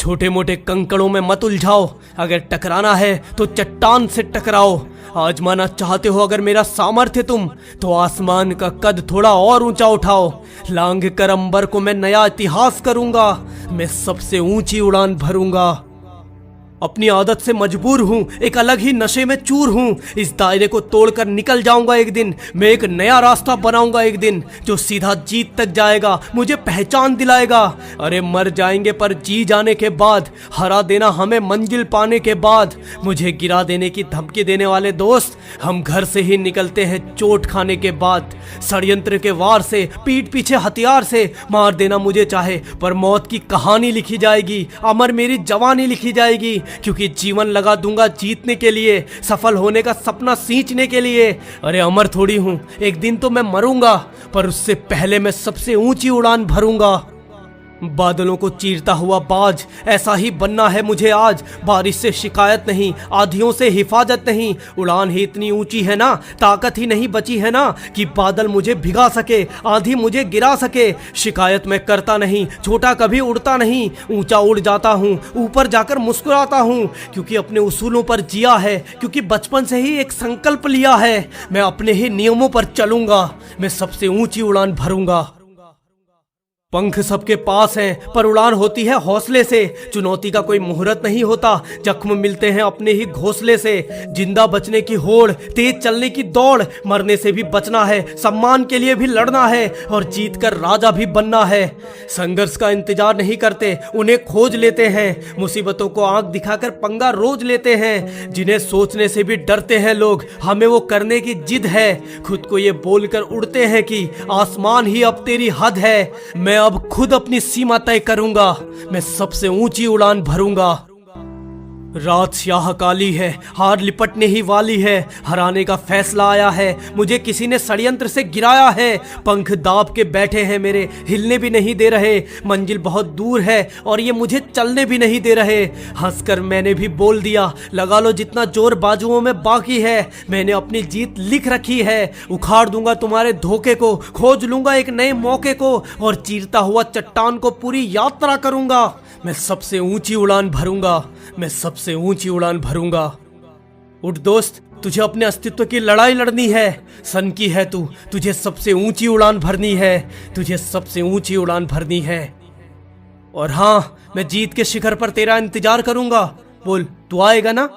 छोटे मोटे कंकड़ों में मत उलझाओ, अगर टकराना है तो चट्टान से टकराओ। आजमाना चाहते हो अगर मेरा सामर्थ्य तुम, तो आसमान का कद थोड़ा और ऊंचा उठाओ। लांघ कर अंबर को मैं नया इतिहास करूंगा, मैं सबसे ऊंची उड़ान भरूंगा। अपनी आदत से मजबूर हूँ, एक अलग ही नशे में चूर हूँ। इस दायरे को तोड़कर निकल जाऊंगा एक दिन, मैं एक नया रास्ता बनाऊंगा एक दिन, जो सीधा जीत तक जाएगा, मुझे पहचान दिलाएगा। अरे मर जाएंगे पर जी जाने के बाद, हरा देना हमें मंजिल पाने के बाद। मुझे गिरा देने की धमकी देने वाले दोस्त, हम घर से ही निकलते हैं चोट खाने के बाद। षड्यंत्र के वार से, पीठ पीछे हथियार से मार देना मुझे चाहे, पर मौत की कहानी लिखी जाएगी, अमर मेरी जवानी लिखी जाएगी। क्योंकि जीवन लगा दूंगा जीतने के लिए, सफल होने का सपना सींचने के लिए। अरे अमर थोड़ी हूं, एक दिन तो मैं मरूंगा, पर उससे पहले मैं सबसे ऊंची उड़ान भरूंगा। बादलों को चीरता हुआ बाज, ऐसा ही बनना है मुझे आज। बारिश से शिकायत नहीं, आंधियों से हिफाजत नहीं, उड़ान ही इतनी ऊंची है ना, ताकत ही नहीं बची है ना कि बादल मुझे भिगा सके, आंधी मुझे गिरा सके। शिकायत मैं करता नहीं, छोटा कभी उड़ता नहीं, ऊंचा उड़ जाता हूँ, ऊपर जाकर मुस्कुराता हूँ। क्योंकि अपने उसूलों पर जिया है, क्योंकि बचपन से ही एक संकल्प लिया है, मैं अपने ही नियमों पर चलूंगा, मैं सबसे ऊंची उड़ान भरूंगा। पंख सबके पास हैं, पर उड़ान होती है हौसले से। चुनौती का कोई मुहूर्त नहीं होता, जख्म मिलते हैं अपने ही घोंसले से। जिंदा बचने की होड़, तेज चलने की दौड़, मरने से भी बचना है, सम्मान के लिए भी लड़ना है, और जीत कर राजा भी बनना है। संघर्ष का इंतजार नहीं करते, उन्हें खोज लेते हैं। मुसीबतों को आंख दिखाकर पंगा रोज लेते हैं। जिन्हें सोचने से भी डरते हैं लोग, हमें वो करने की जिद है। खुद को ये बोलकर उड़ते हैं कि आसमान ही अब तेरी हद है। मैं अब खुद अपनी सीमा तय करूंगा, मैं सबसे ऊंची उड़ान भरूंगा। रात स्याह काली है, हार लिपटने ही वाली है, हराने का फैसला आया है, मुझे किसी ने षड्यंत्र से गिराया है। पंख दाब के बैठे हैं मेरे, हिलने भी नहीं दे रहे। मंजिल बहुत दूर है और ये मुझे चलने भी नहीं दे रहे। हंसकर मैंने भी बोल दिया, लगा लो जितना जोर बाजुओं में बाकी है, मैंने अपनी जीत लिख रखी है। उखाड़ दूंगा तुम्हारे धोखे को, खोज लूंगा एक नए मौके को, और चीरता हुआ चट्टान को पूरी यात्रा करूंगा। मैं सबसे ऊंची उड़ान भरूंगा, मैं सबसे ऊंची उड़ान भरूंगा। उठ दोस्त, तुझे अपने अस्तित्व की लड़ाई लड़नी है। सन की है तू, तुझे सबसे ऊंची उड़ान भरनी है, तुझे सबसे ऊंची उड़ान भरनी है। और हाँ, मैं जीत के शिखर पर तेरा इंतजार करूंगा। बोल, तू आएगा ना?